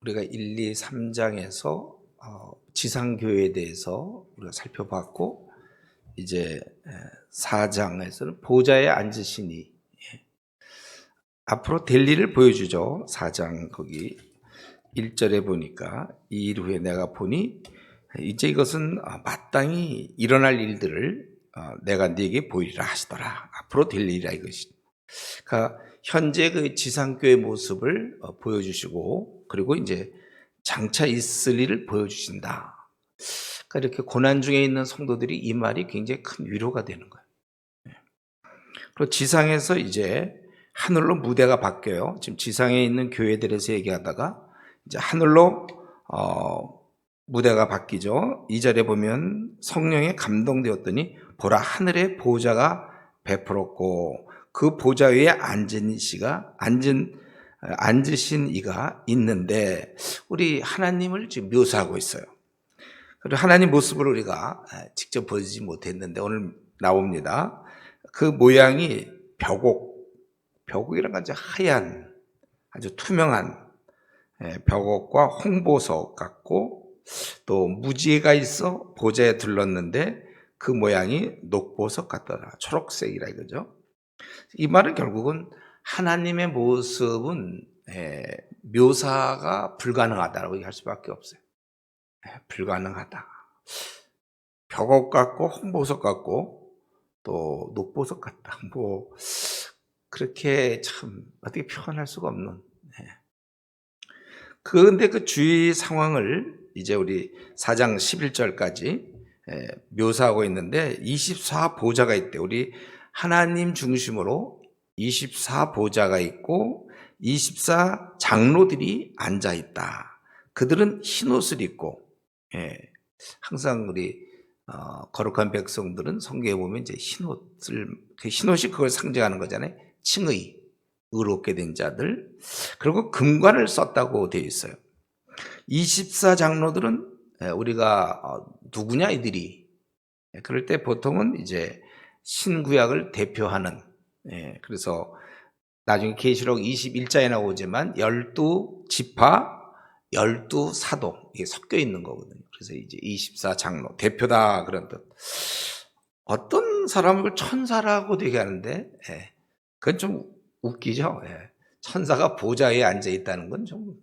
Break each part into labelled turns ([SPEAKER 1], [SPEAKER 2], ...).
[SPEAKER 1] 우리가 1, 2, 3장에서 지상교회에 대해서 우리가 살펴봤고, 이제 4장에서는 보좌에 앉으시니 앞으로 될 일을 보여주죠. 4장 거기 1절에 보니까 이 일 후에 내가 보니 이제 이것은 마땅히 일어날 일들을 내가 네게 보이리라 하시더라. 앞으로 될 일이라 이것이. 그러니까 현재 그 지상교회 모습을 보여주시고, 그리고 이제 장차 있을 일을 보여주신다. 그러니까 이렇게 고난 중에 있는 성도들이 이 말이 굉장히 큰 위로가 되는 거예요. 그리고 지상에서 이제 하늘로 무대가 바뀌어요. 지금 지상에 있는 교회들에서 얘기하다가 이제 하늘로 무대가 바뀌죠. 2절에 보면 성령에 감동되었더니 보라 하늘에 보좌가 베풀었고 그 보좌 위에 앉으신 이가 있는데, 우리 하나님을 지금 묘사하고 있어요. 그리고 하나님 모습을 우리가 직접 보지 못했는데 오늘 나옵니다. 그 모양이 벽옥이란 건 아주 하얀, 아주 투명한 벽옥과 홍보석 같고, 또 무지개가 있어 보좌에 둘렀는데 그 모양이 녹보석 같더라. 초록색이라 이거죠. 이 말은 결국은 하나님의 모습은 묘사가 불가능하다고 얘기할 수밖에 없어요. 불가능하다. 벽옥 같고 홍보석 같고 또 녹보석 같다. 그렇게 참 어떻게 표현할 수가 없는. 그런데 그 주위 상황을 이제 우리 4장 11절까지 묘사하고 있는데 24보좌가 있대. 우리 하나님 중심으로 24보좌가 있고 24장로들이 앉아 있다. 그들은 흰옷을 입고, 항상 우리 거룩한 백성들은 성경에 보면 이제 흰옷을, 그 흰옷이 그걸 상징하는 거잖아요. 칭의, 의롭게 된 자들. 그리고 금관을 썼다고 되어 있어요. 24장로들은 우리가 누구냐 이들이. 그럴 때 보통은 이제 신구약을 대표하는, 그래서 나중에 계시록 21장에 나오지만 12지파 12사도 이게 섞여 있는 거거든요. 그래서 이제 24장로 대표다 그런 뜻. 어떤 사람을 천사라고 되게 하는데, 그건 좀 웃기죠. 천사가 보좌에 앉아 있다는 건 좀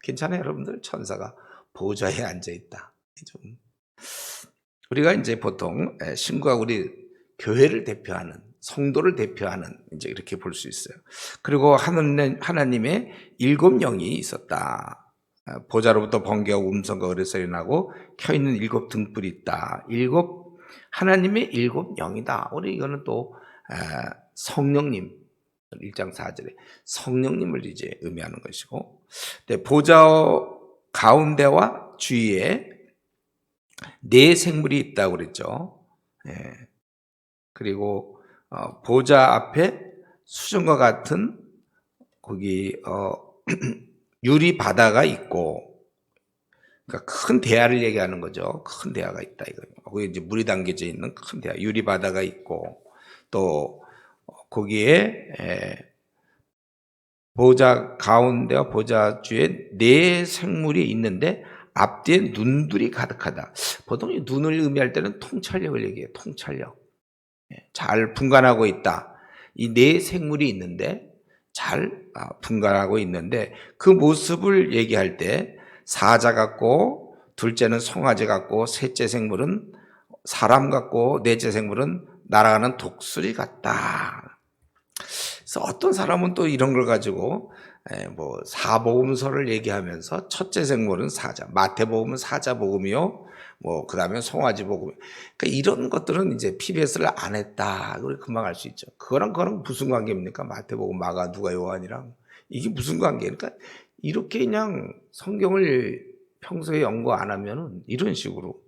[SPEAKER 1] 괜찮아요, 여러분들. 천사가 보좌에 앉아 있다. 좀 우리가 이제 보통 신구가 우리 교회를 대표하는, 성도를 대표하는, 이제 이렇게 볼 수 있어요. 그리고 하나님의 7영이 있었다. 보좌로부터 번개와 음성과 의뢰소리 나고 켜있는 7 등불이 있다. 하나님의 7영이다. 우리 이거는 또 성령님, 1장 4절에 성령님을 이제 의미하는 것이고, 보좌 가운데와 주위에 4생물이 있다고 그랬죠. 그리고 보좌 앞에 수정과 같은 거기 유리 바다가 있고, 그러니까 큰 대야를 얘기하는 거죠. 큰 대야가 있다 이거예요. 거기 이제 물이 담겨져 있는 큰 대야, 유리 바다가 있고, 또 거기에 보좌 가운데와 보좌 주에 4생물이 있는데 앞뒤에 눈들이 가득하다. 보통 이 눈을 의미할 때는 통찰력을 얘기해요. 통찰력. 잘 분간하고 있다. 이 4생물이 있는데 잘 분간하고 있는데, 그 모습을 얘기할 때 사자 같고, 둘째는 송아지 같고, 셋째 생물은 사람 같고, 넷째 생물은 날아가는 독수리 같다. 그래서 어떤 사람은 또 이런 걸 가지고 사복음서를 얘기하면서 첫째 생물은 사자, 마태복음은 사자복음이요, 그다음에 송아지복음. 그러니까 이런 것들은 이제 PBS를 안 했다. 우리 금방 알 수 있죠. 그거랑 무슨 관계입니까? 마태복음, 마가, 누가, 요한이랑 이게 무슨 관계니까? 이렇게 그냥 성경을 평소에 연구 안 하면은 이런 식으로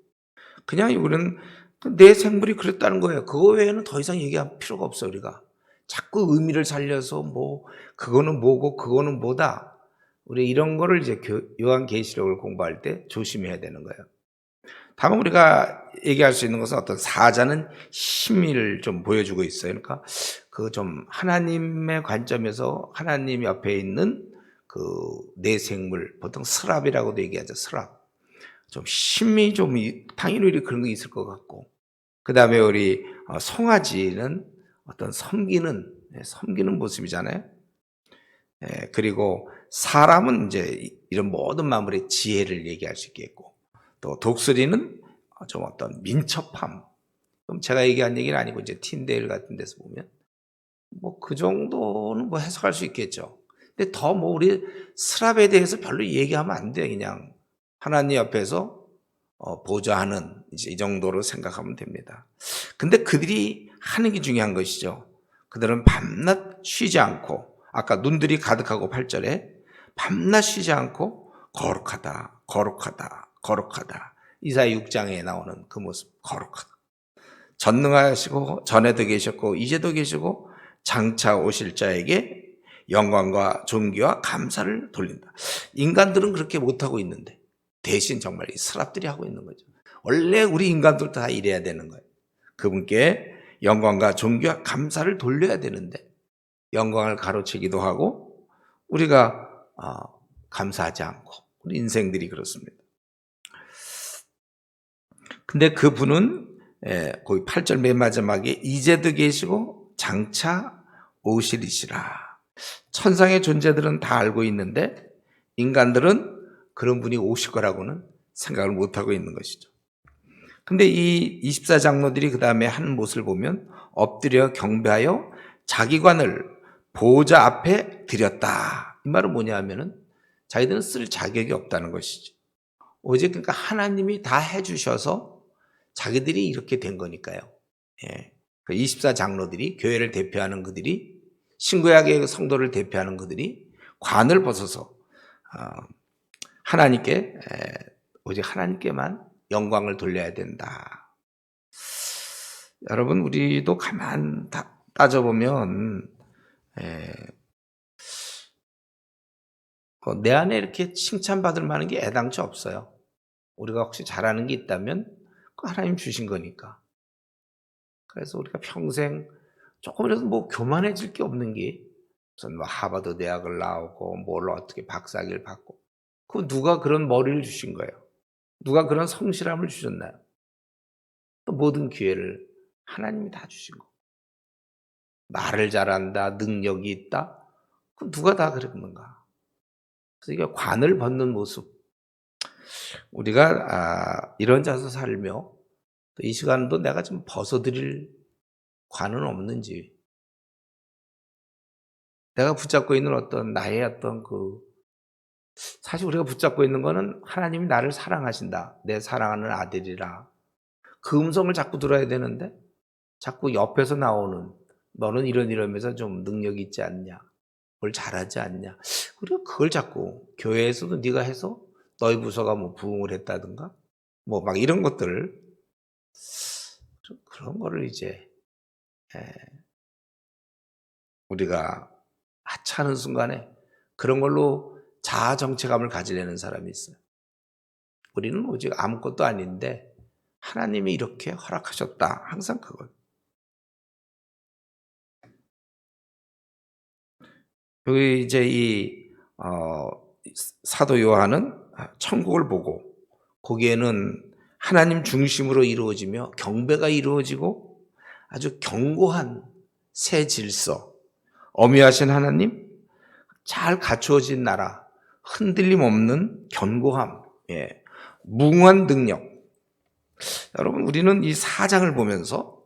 [SPEAKER 1] 그냥 우리는 내 생물이 그랬다는 거예요. 그거 외에는 더 이상 얘기할 필요가 없어. 우리가 자꾸 의미를 살려서 그거는 뭐고 그거는 뭐다. 우리 이런 거를 이제 요한계시록을 공부할 때 조심해야 되는 거예요. 다만 우리가 얘기할 수 있는 것은 어떤 사자는 힘을 좀 보여주고 있어요. 그러니까 그 좀 하나님의 관점에서 하나님 옆에 있는 그 내생물, 보통 스랍이라고도 얘기하죠. 스랍. 좀 힘이 좀 당연히 그런 거 있을 것 같고, 그 다음에 우리 송아지는 어떤 섬기는 모습이잖아요. 그리고 사람은 이제 이런 모든 만물의 지혜를 얘기할 수 있겠고, 또 독수리는 좀 어떤 민첩함. 그럼 제가 얘기한 얘기는 아니고 이제 틴데일 같은 데서 보면 뭐 그 정도는 뭐 해석할 수 있겠죠. 근데 더 뭐 우리 스랍에 대해서 별로 얘기하면 안 돼. 그냥 하나님 앞에서 보좌하는 이제 이 정도로 생각하면 됩니다. 근데 그들이 하는 게 중요한 것이죠. 그들은 밤낮 쉬지 않고, 아까 눈들이 가득하고 8절에 밤낮 쉬지 않고 거룩하다, 거룩하다, 거룩하다. 이사야 6장에 나오는 그 모습, 거룩하다. 전능하시고 전에도 계셨고 이제도 계시고 장차 오실 자에게 영광과 존귀와 감사를 돌린다. 인간들은 그렇게 못하고 있는데 대신 정말 이 스랍들이 하고 있는 거죠. 원래 우리 인간들도 다 이래야 되는 거예요. 그분께 영광과 존귀와 감사를 돌려야 되는데 영광을 가로채기도 하고 우리가 감사하지 않고 우리 인생들이 그렇습니다. 근데 그분은 거기 8절 맨 마지막에 이제도 계시고 장차 오시리시라. 천상의 존재들은 다 알고 있는데 인간들은 그런 분이 오실 거라고는 생각을 못하고 있는 것이죠. 근데 이 24장로들이 그 다음에 하는 모습을 보면 엎드려 경배하여 자기관을 보호자 앞에 드렸다. 이 말은 뭐냐 하면은 자기들은 쓸 자격이 없다는 것이죠. 오직 그러니까 하나님이 다 해주셔서 자기들이 이렇게 된 거니까요. 24장로들이, 교회를 대표하는 그들이, 신구약의 성도를 대표하는 그들이 관을 벗어서 하나님께, 오직 하나님께만 영광을 돌려야 된다. 여러분, 우리도 가만 따져보면 내 안에 이렇게 칭찬받을 만한 게 애당치 없어요. 우리가 혹시 잘하는 게 있다면 하나님 주신 거니까. 그래서 우리가 평생 조금이라도 뭐 교만해질 게 없는 게 무슨 뭐 하버드 대학을 나오고 뭘 어떻게 박사학위를 받고 그 누가 그런 머리를 주신 거예요? 누가 그런 성실함을 주셨나요? 또 모든 기회를 하나님이 다 주신 거. 말을 잘한다, 능력이 있다. 그 누가 다 그랬는가? 그래서 이게 관을 벗는 모습. 우리가 이런 자서 살며 또 이 시간도 내가 좀 벗어드릴 관은 없는지, 내가 붙잡고 있는 어떤 나의 어떤 사실 우리가 붙잡고 있는 거는 하나님이 나를 사랑하신다, 내 사랑하는 아들이라, 그 음성을 자꾸 들어야 되는데 자꾸 옆에서 나오는 너는 이러면서 좀 능력이 있지 않냐, 뭘 잘하지 않냐, 우리가 그걸 자꾸 교회에서도 네가 해서 너희 부서가 뭐 부흥을 했다든가 뭐 막 이런 것들, 그런 거를 이제 우리가 하찮은 순간에 그런 걸로 자아 정체감을 가지려는 사람이 있어요. 우리는 오직 아무것도 아닌데 하나님이 이렇게 허락하셨다. 항상 그걸. 여기 이제 이 사도 요한은 천국을 보고 거기에는 하나님 중심으로 이루어지며 경배가 이루어지고 아주 견고한 새 질서, 어미하신 하나님, 잘 갖추어진 나라, 흔들림 없는 견고함, 무궁한 능력. 여러분, 우리는 이 4장을 보면서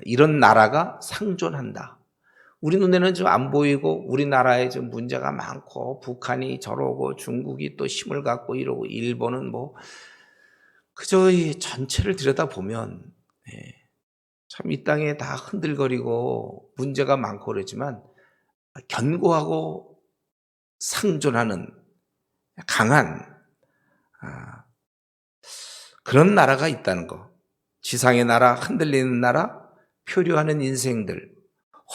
[SPEAKER 1] 이런 나라가 상존한다. 우리 눈에는 좀 안 보이고 우리나라에 좀 문제가 많고 북한이 저러고 중국이 또 힘을 갖고 이러고 일본은 뭐 그저 이 전체를 들여다보면 참 이 땅에 다 흔들거리고 문제가 많고 그러지만 견고하고 상존하는 강한 그런 나라가 있다는 거. 지상의 나라, 흔들리는 나라, 표류하는 인생들,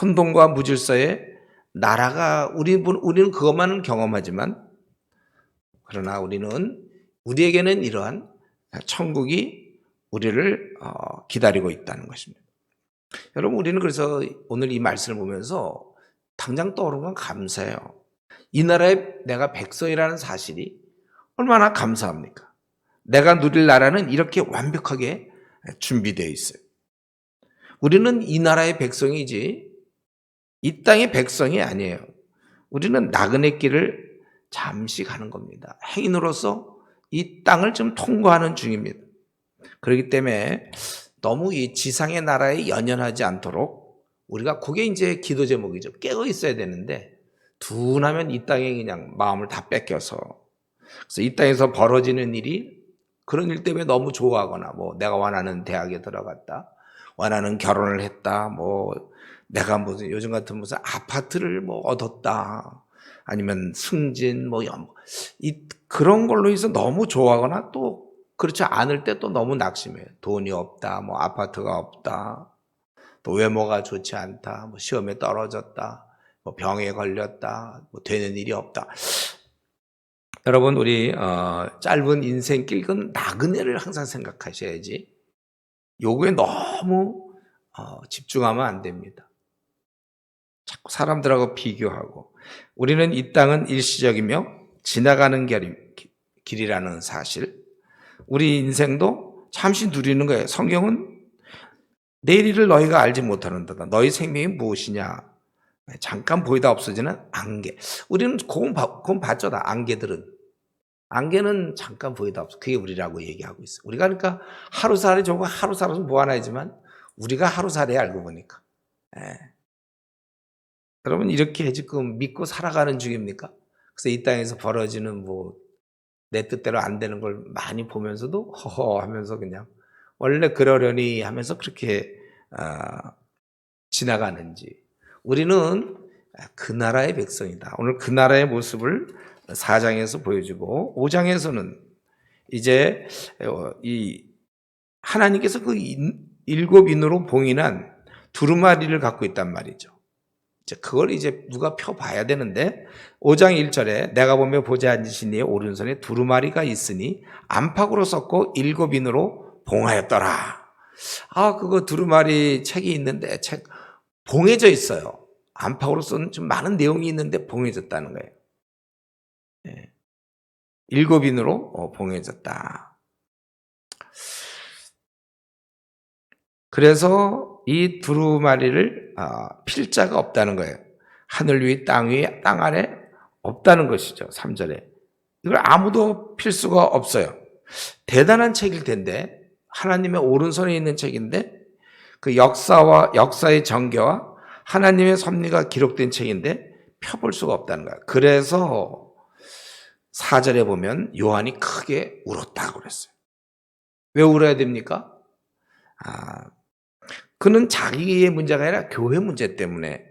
[SPEAKER 1] 혼돈과 무질서의 나라가 우리는 그것만은 경험하지만 그러나 우리에게는 이러한 천국이 우리를 기다리고 있다는 것입니다. 여러분, 우리는 그래서 오늘 이 말씀을 보면서 당장 떠오르는 건 감사해요. 이 나라에 내가 백성이라는 사실이 얼마나 감사합니까? 내가 누릴 나라는 이렇게 완벽하게 준비되어 있어요. 우리는 이 나라의 백성이지 이 땅의 백성이 아니에요. 우리는 나그네 길을 잠시 가는 겁니다. 행인으로서 이 땅을 좀 통과하는 중입니다. 그렇기 때문에 너무 이 지상의 나라에 연연하지 않도록 우리가 그게 이제 기도 제목이죠. 깨어 있어야 되는데 둔하면 이 땅에 그냥 마음을 다 뺏겨서 그래서 이 땅에서 벌어지는 일이 그런 일 때문에 너무 좋아하거나 뭐 내가 원하는 대학에 들어갔다, 원하는 결혼을 했다, 뭐 내가 무슨 요즘 같은 무슨 아파트를 뭐 얻었다, 아니면 승진 그런 걸로 해서 너무 좋아하거나 또 그렇지 않을 때 또 너무 낙심해요. 돈이 없다, 뭐 아파트가 없다, 또 외모가 좋지 않다, 뭐 시험에 떨어졌다, 뭐 병에 걸렸다, 뭐 되는 일이 없다. 여러분 우리 짧은 인생길 나그네를 항상 생각하셔야지 요거에 너무 집중하면 안 됩니다. 자꾸 사람들하고 비교하고 우리는 이 땅은 일시적이며 지나가는 길이라는 사실 우리 인생도 잠시 누리는 거예요. 성경은 내일 일을 너희가 알지 못하는도다. 너희 생명이 무엇이냐. 잠깐 보이다 없어지는 안개. 우리는 그건 봤죠. 다 안개는 잠깐 보이다 없어. 그게 우리라고 얘기하고 있어요. 우리가 그러니까 하루살이 좋고 하루 살아서 무한하지만 우리가 하루살이 알고 보니까. 예. 여러분 이렇게 지금 믿고 살아가는 중입니까? 그래서 이 땅에서 벌어지는 뭐 내 뜻대로 안 되는 걸 많이 보면서도 허허 하면서 그냥 원래 그러려니 하면서 그렇게 지나가는지 우리는 그 나라의 백성이다. 오늘 그 나라의 모습을 4장에서 보여주고 5장에서는 이제 이 하나님께서 그 7인으로 봉인한 두루마리를 갖고 있단 말이죠. 그걸 이제 누가 펴봐야 되는데 5장 1절에 내가 보며 보지 않으신 이의 오른손에 두루마리가 있으니 안팎으로 섞고 7인으로 봉하였더라. 그거 두루마리 책이 있는데 봉해져 있어요. 안팎으로 쓴 좀 많은 내용이 있는데 봉해졌다는 거예요. 7인으로 봉해졌다. 그래서 이 두루마리를 필 자가 없다는 거예요. 하늘 위, 땅 위, 땅 아래 없다는 것이죠. 3절에. 이걸 아무도 필 수가 없어요. 대단한 책일 텐데 하나님의 오른손에 있는 책인데 그 역사의 전개와 하나님의 섭리가 기록된 책인데 펴볼 수가 없다는 거예요. 그래서 4절에 보면 요한이 크게 울었다고 그랬어요. 왜 울어야 됩니까? 그는 자기의 문제가 아니라 교회 문제 때문에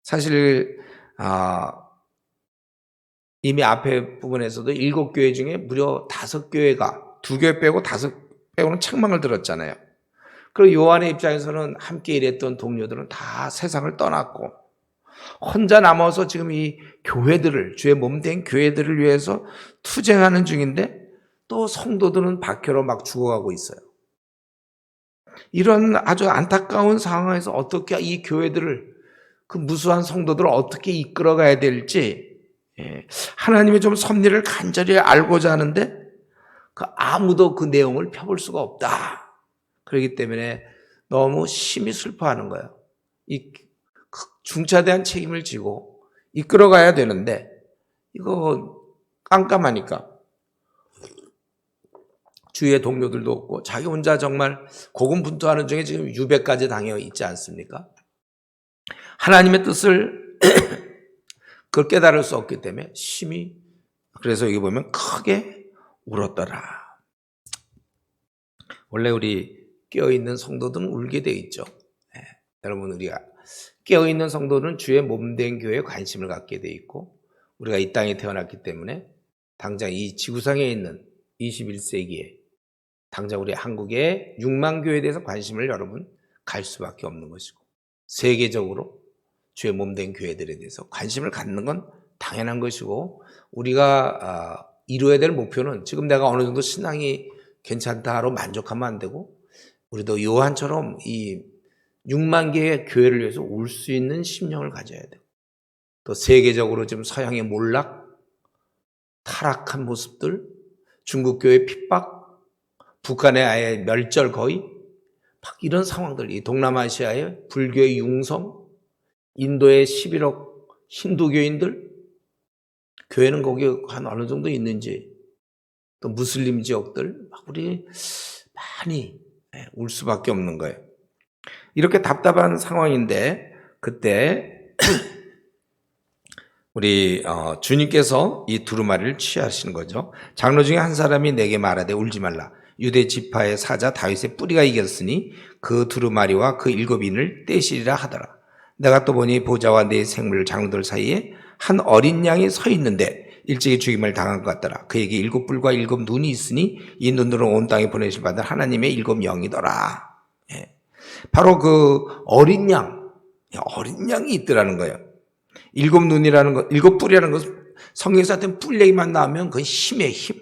[SPEAKER 1] 사실 이미 앞에 부분에서도 7교회 중에 무려 5교회가 2교회 빼고 5 빼고는 책망을 들었잖아요. 그리고 요한의 입장에서는 함께 일했던 동료들은 다 세상을 떠났고 혼자 남아서 지금 이 교회들을 주의 몸된 교회들을 위해서 투쟁하는 중인데 또 성도들은 박해로 막 죽어가고 있어요. 이런 아주 안타까운 상황에서 어떻게 이 교회들을 그 무수한 성도들을 어떻게 이끌어가야 될지 하나님의 좀 섭리를 간절히 알고자 하는데 아무도 그 내용을 펴볼 수가 없다. 그렇기 때문에 너무 심히 슬퍼하는 거예요. 이 중차대한 책임을 지고 이끌어가야 되는데 이거 깜깜하니까 주위에 동료들도 없고 자기 혼자 정말 고군분투하는 중에 지금 유배까지 당해 있지 않습니까? 하나님의 뜻을 그걸 깨달을 수 없기 때문에 심히 그래서 여기 보면 크게 울었더라. 원래 우리 깨어있는 성도들은 울게 돼 있죠. 여러분 우리가 깨어있는 성도는 주의 몸된 교회에 관심을 갖게 돼 있고 우리가 이 땅에 태어났기 때문에 당장 이 지구상에 있는 21세기에 당장 우리 한국의 6만 교회에 대해서 관심을 여러분 갈 수밖에 없는 것이고 세계적으로 주의 몸된 교회들에 대해서 관심을 갖는 건 당연한 것이고 우리가 이루어야 될 목표는 지금 내가 어느 정도 신앙이 괜찮다로 만족하면 안 되고 우리도 요한처럼 이 6만 개의 교회를 위해서 울 수 있는 심령을 가져야 돼요. 또 세계적으로 지금 서양의 몰락, 타락한 모습들, 중국교회 핍박, 북한의 아예 멸절 거의, 막 이런 상황들, 이 동남아시아의 불교의 융성, 인도의 11억 힌두교인들, 교회는 거기 한 어느 정도 있는지, 또 무슬림 지역들, 막 우리 많이 울 수밖에 없는 거예요. 이렇게 답답한 상황인데 그때 우리 주님께서 이 두루마리를 취하시는 거죠. 장로 중에 한 사람이 내게 말하되 울지 말라. 유대 지파의 사자 다윗의 뿌리가 이겼으니 그 두루마리와 그 7인을 떼시리라 하더라. 내가 또 보니 보좌와 네 생물 장로들 사이에 한 어린 양이 서 있는데 일찍이 죽임을 당한 것 같더라. 그에게 7뿔과 7눈이 있으니 이 눈으로 온 땅에 보내실 받은 하나님의 7영이더라. 예. 바로 그 어린 양이 있더라는 거예요. 7눈이라는 것, 7뿔이라는 것은 성경에서 뿔 얘기만 나오면 그건 힘의 힘.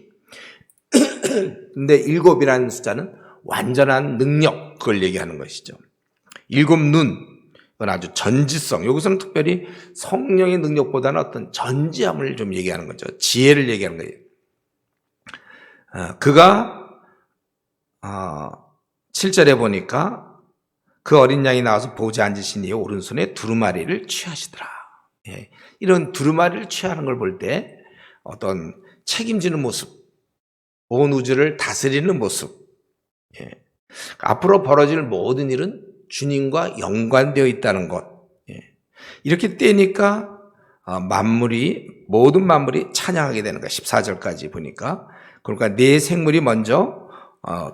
[SPEAKER 1] 근데 7이라는 숫자는 완전한 능력, 그걸 얘기하는 것이죠. 7눈, 그건 아주 전지성. 여기서는 특별히 성령의 능력보다는 어떤 전지함을 좀 얘기하는 거죠. 지혜를 얘기하는 거예요. 그가 7절에 보니까 그 어린 양이 나와서 보좌 앉으신 이에 오른손에 두루마리를 취하시더라. 예, 이런 두루마리를 취하는 걸 볼 때 어떤 책임지는 모습, 온 우주를 다스리는 모습, 예, 앞으로 벌어질 모든 일은 주님과 연관되어 있다는 것. 예, 이렇게 떼니까 모든 만물이 찬양하게 되는 거야. 14절까지 보니까. 그러니까 네 생물이 먼저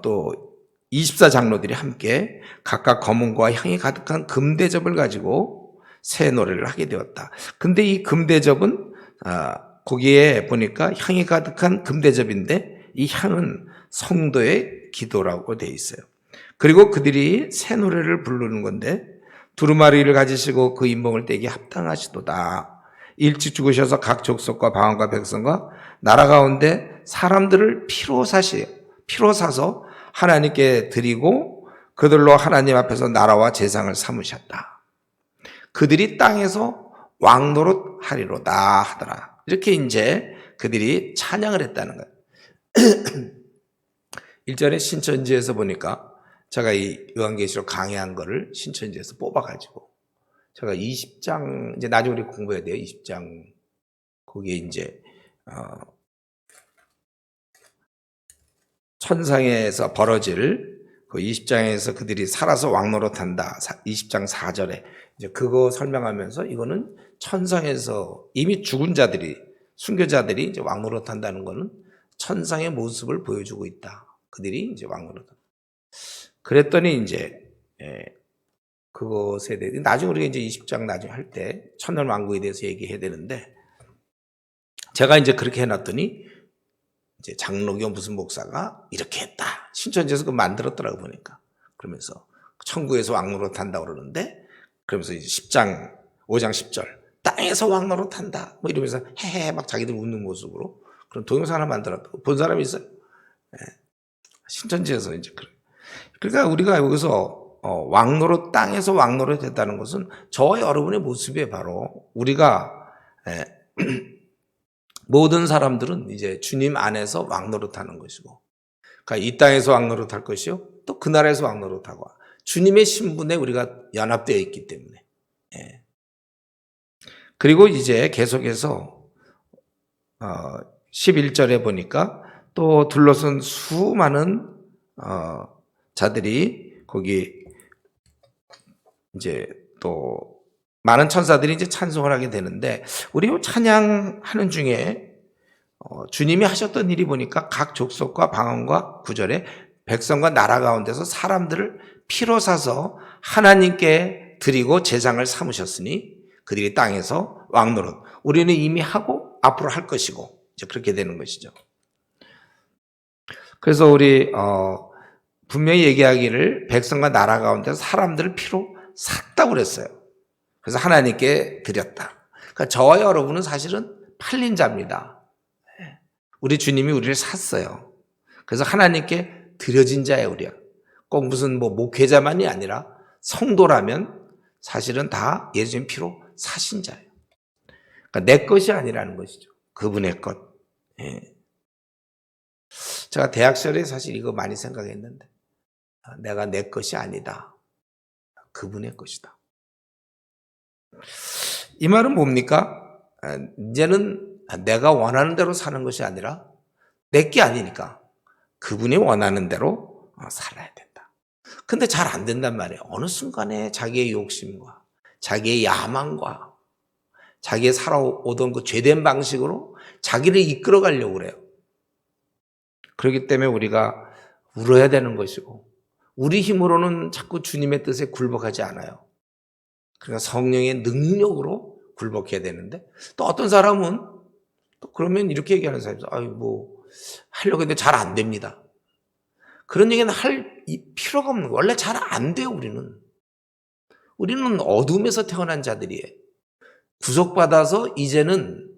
[SPEAKER 1] 또 24장로들이 함께 각각 검은과 향이 가득한 금대접을 가지고 새 노래를 하게 되었다. 근데 이 금대접은 거기에 보니까 향이 가득한 금대접인데 이 향은 성도의 기도라고 되어 있어요. 그리고 그들이 새 노래를 부르는 건데 두루마리를 가지시고 그 인봉을 떼기 합당하시도다. 일찍 죽으셔서 각 족속과 방언과 백성과 나라 가운데 사람들을 피로 사서 하나님께 드리고 그들로 하나님 앞에서 나라와 제상을 삼으셨다. 그들이 땅에서 왕노릇 하리로다 하더라. 이렇게 이제 그들이 찬양을 했다는 거예요. 1절에 신천지에서 보니까 제가 이 요한계시록 강의한 거를 신천지에서 뽑아가지고 제가 20장, 이제 나중에 우리 공부해야 돼요. 20장. 거기에 이제, 천상에서 벌어질 그 20장에서 그들이 살아서 왕노릇한다. 20장 4절에 이제 그거 설명하면서 이거는 천상에서 이미 죽은 자들이, 순교자들이 이제 왕노릇한다는 거는 천상의 모습을 보여주고 있다. 그들이 이제 왕노릇한다. 그랬더니 이제, 그것에 대해, 나중에 우리가 이제 20장 나중에 할 때 천년왕국에 대해서 얘기해야 되는데, 제가 이제 그렇게 해놨더니, 이제 장로교 무슨 목사가 이렇게 했다. 신천지에서 그거 만들었더라고 보니까. 그러면서 천국에서 왕노릇한다 그러는데, 그러면서 이제 5장 10절. 땅에서 왕노릇한다. 뭐 이러면서 헤헤 막 자기들 웃는 모습으로. 그런 동영상 하나 만들었다고. 본 사람이 있어요? 신천지에서 이제 그래. 그러니까 우리가 여기서 땅에서 왕노릇 했다는 것은 저와 여러분의 모습이 바로 우리가 모든 사람들은 이제 주님 안에서 왕노릇하는 것이고, 그러니까 이 땅에서 왕노릇할 것이요, 또 그 나라에서 왕노릇하고 주님의 신분에 우리가 연합되어 있기 때문에. 그리고 이제 계속해서 11절에 보니까 또 둘러선 수많은 자들이 거기 이제 또 많은 천사들이 이제 찬송을 하게 되는데, 우리 찬양하는 중에 주님이 하셨던 일이 보니까 각 족속과 방언과 구절에 백성과 나라 가운데서 사람들을 피로 사서 하나님께 드리고 제상을 삼으셨으니 그들이 땅에서 왕노릇. 우리는 이미 하고 앞으로 할 것이고 이제 그렇게 되는 것이죠. 그래서 우리 분명히 얘기하기를 백성과 나라 가운데서 사람들을 피로 샀다고 그랬어요. 그래서 하나님께 드렸다. 그러니까 저와 여러분은 사실은 팔린 자입니다. 우리 주님이 우리를 샀어요. 그래서 하나님께 드려진 자예요, 우리야. 꼭 무슨 목회자만이 아니라 성도라면 사실은 다 예수님 피로 사신 자예요. 그러니까 내 것이 아니라는 것이죠. 그분의 것. 예. 제가 대학 시절에 사실 이거 많이 생각했는데, 내가 내 것이 아니다. 그분의 것이다. 이 말은 뭡니까? 이제는 내가 원하는 대로 사는 것이 아니라 내 게 아니니까 그분이 원하는 대로 살아야 된다. 근데 잘 안 된단 말이에요. 어느 순간에 자기의 욕심과 자기의 야망과 자기의 살아오던 그 죄된 방식으로 자기를 이끌어 가려고 그래요. 그렇기 때문에 우리가 울어야 되는 것이고, 우리 힘으로는 자꾸 주님의 뜻에 굴복하지 않아요. 그러니까 성령의 능력으로 굴복해야 되는데, 또 어떤 사람은 또 그러면 이렇게 얘기하는 사람이 있어요. 하려고 했는데 잘 안 됩니다. 그런 얘기는 할 필요가 없는 거예요. 원래 잘 안 돼요, 우리는. 우리는 어둠에서 태어난 자들이에요. 구속받아서 이제는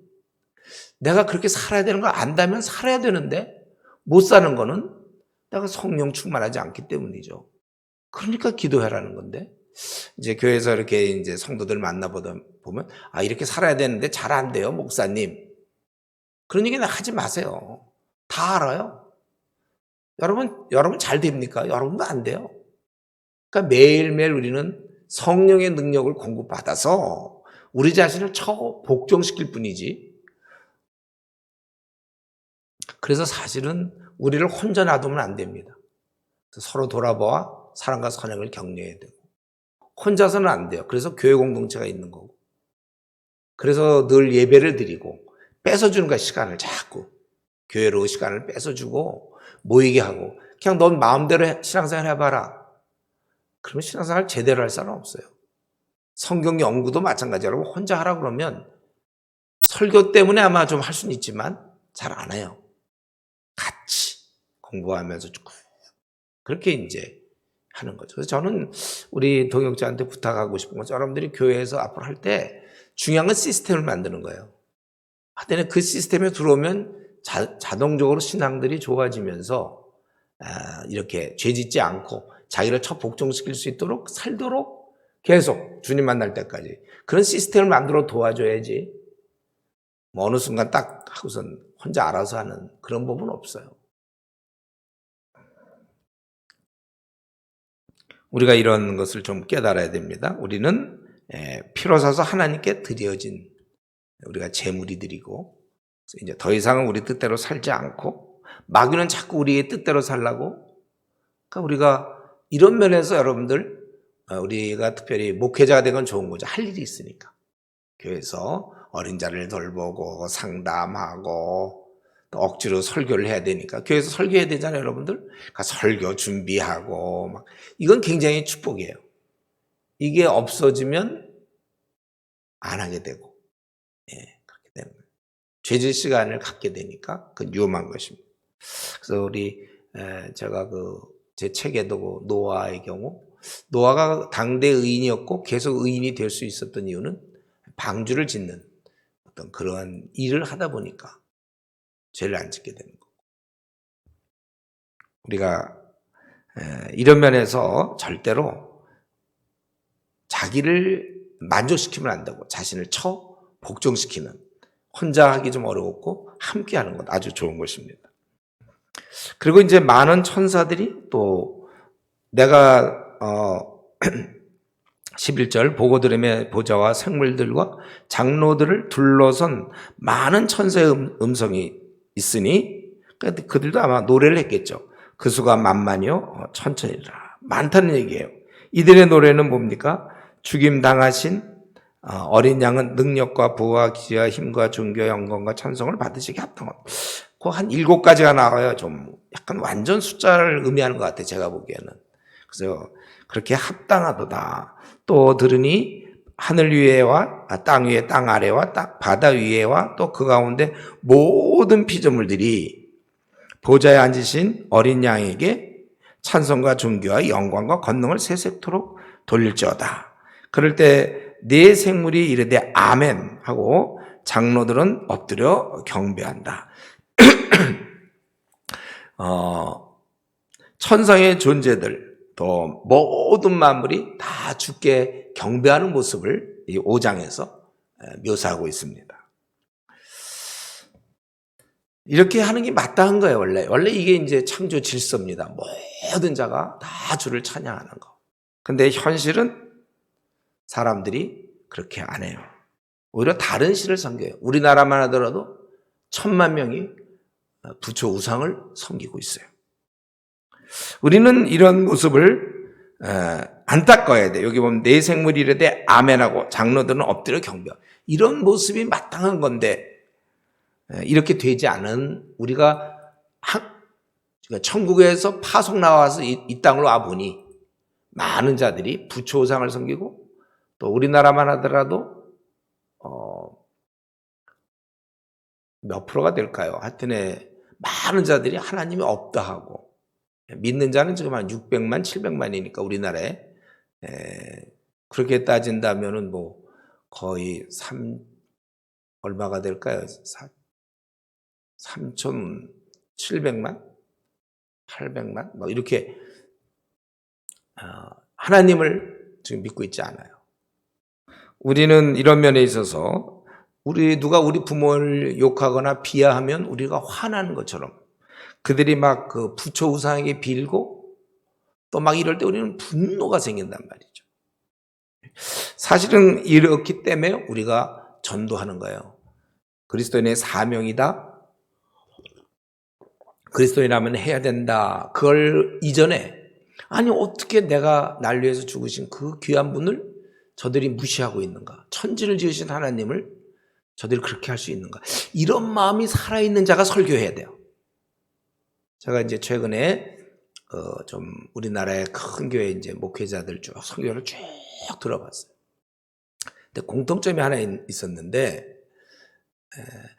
[SPEAKER 1] 내가 그렇게 살아야 되는 걸 안다면 살아야 되는데 못 사는 거는 내가 성령 충만하지 않기 때문이죠. 그러니까 기도해라는 건데, 이제 교회에서 이렇게 이제 성도들 만나보다 보면, 이렇게 살아야 되는데 잘 안 돼요, 목사님. 그런 얘기는 하지 마세요. 다 알아요. 여러분 잘 됩니까? 여러분도 안 돼요. 그러니까 매일매일 우리는 성령의 능력을 공급받아서 우리 자신을 복종시킬 뿐이지. 그래서 사실은 우리를 혼자 놔두면 안 됩니다. 서로 돌아보아 사랑과 선행을 격려해야 되고, 혼자서는 안 돼요. 그래서 교회 공동체가 있는 거고, 그래서 늘 예배를 드리고, 뺏어주는 거야. 시간을 자꾸 교회로 시간을 뺏어주고 모이게 하고, 그냥 넌 마음대로 신앙생활 해봐라. 그러면 신앙생활 제대로 할 사람 없어요. 성경 연구도 마찬가지로 혼자 하라 그러면 설교 때문에 아마 좀 할 수는 있지만 잘 안 해요. 같이 공부하면서 쭉 그렇게 이제 하는 거죠. 그래서 저는 우리 동역자한테 부탁하고 싶은 건, 여러분들이 교회에서 앞으로 할 때 중요한 건 시스템을 만드는 거예요. 하여튼 그 시스템에 들어오면 자동적으로 신앙들이 좋아지면서 이렇게 죄짓지 않고 자기를 복종시킬 수 있도록 살도록 계속 주님 만날 때까지 그런 시스템을 만들어 도와줘야지, 뭐 어느 순간 딱 하고선 혼자 알아서 하는 그런 법은 없어요. 우리가 이런 것을 좀 깨달아야 됩니다. 우리는 피로 사서 하나님께 드려진 우리가 제물이들이고, 이제 더 이상은 우리 뜻대로 살지 않고 마귀는 자꾸 우리의 뜻대로 살라고. 그러니까 우리가 이런 면에서 여러분들, 우리가 특별히 목회자가 된 건 좋은 거죠. 할 일이 있으니까. 교회에서 어린 자를 돌보고 상담하고 또 억지로 설교를 해야 되니까 교회에서 설교해야 되잖아요, 여러분들. 그러니까 설교 준비하고 이건 굉장히 축복이에요. 이게 없어지면 안 하게 되고, 그렇게 되는 거예요. 죄질 시간을 갖게 되니까 그건 위험한 것입니다. 그래서 제가 제 책에도 노아의 경우, 노아가 당대 의인이었고 계속 의인이 될 수 있었던 이유는 방주를 짓는 어떤 그러한 일을 하다 보니까 죄를 안 짓게 되는 거고, 우리가 이런 면에서 절대로 자기를 만족시키면 안 되고 자신을 복종시키는, 혼자 하기 좀 어려웠고 함께 하는 것 아주 좋은 것입니다. 그리고 이제 많은 천사들이 또 내가 11절 보고 들음의 보좌와 생물들과 장로들을 둘러선 많은 천사의 음성이 있으니 그들도 아마 노래를 했겠죠. 그 수가 만만이요 천천이라. 많다는 얘기예요. 이들의 노래는 뭡니까? 죽임당하신 어린 양은 능력과 부와 기와 힘과 존귀와 영광과 찬송을 받으시게 합당한. 그 한 7가지가 나와요. 좀 약간 완전 숫자를 의미하는 것 같아요, 제가 보기에는. 그래서 그렇게 합당하도다. 또 들으니 하늘 위에와 땅 위에, 땅 아래와 바다 위에와 또 그 가운데 모든 피조물들이 보좌에 앉으신 어린 양에게 찬송과 존귀와 영광과 권능을 세세토록 돌릴지어다. 그럴 때 네 생물이 이르되 아멘 하고 장로들은 엎드려 경배한다. 천상의 존재들 또 모든 만물이 다 주께 경배하는 모습을 이 5장에서 묘사하고 있습니다. 이렇게 하는 게 마땅한 거예요, 원래. 원래 이게 이제 창조 질서입니다. 모든 자가 다 주를 찬양하는 거. 근데 현실은 사람들이 그렇게 안 해요. 오히려 다른 신을 섬겨요. 우리나라만 하더라도 1,000만 명이 부처 우상을 섬기고 있어요. 우리는 이런 모습을 안타까워야 돼. 여기 보면 내 생물이 이르되 아멘하고 장로들은 엎드려 경배하고. 이런 모습이 마땅한 건데 이렇게 되지 않은 우리가 천국에서 파송 나와서 이 땅으로 와보니 많은 자들이 부처 우상을 섬기고 또 우리나라만 하더라도 몇 프로가 될까요? 하여튼에 많은 자들이 하나님이 없다 하고 믿는 자는 지금 한 600만, 700만이니까 우리나라에 그렇게 따진다면은 뭐 거의 얼마가 될까요? 3,700만, 800만 뭐 이렇게 하나님을 지금 믿고 있지 않아요. 우리는 이런 면에 있어서 누가 우리 부모를 욕하거나 비하하면 우리가 화나는 것처럼 그들이 막 그 부처 우상에게 빌고 또 막 이럴 때 우리는 분노가 생긴단 말이죠. 사실은 이렇기 때문에 우리가 전도하는 거예요. 그리스도인의 사명이다. 그리스도인이라면 해야 된다. 그걸 이전에 아니 어떻게 내가 날 위해서 죽으신 그 귀한 분을 저들이 무시하고 있는가? 천지를 지으신 하나님을 저들이 그렇게 할 수 있는가? 이런 마음이 살아있는 자가 설교해야 돼요. 제가 이제 최근에 좀 우리나라의 큰 교회 이제 목회자들 쭉 설교를 쭉 들어봤어요. 근데 공통점이 하나 있었는데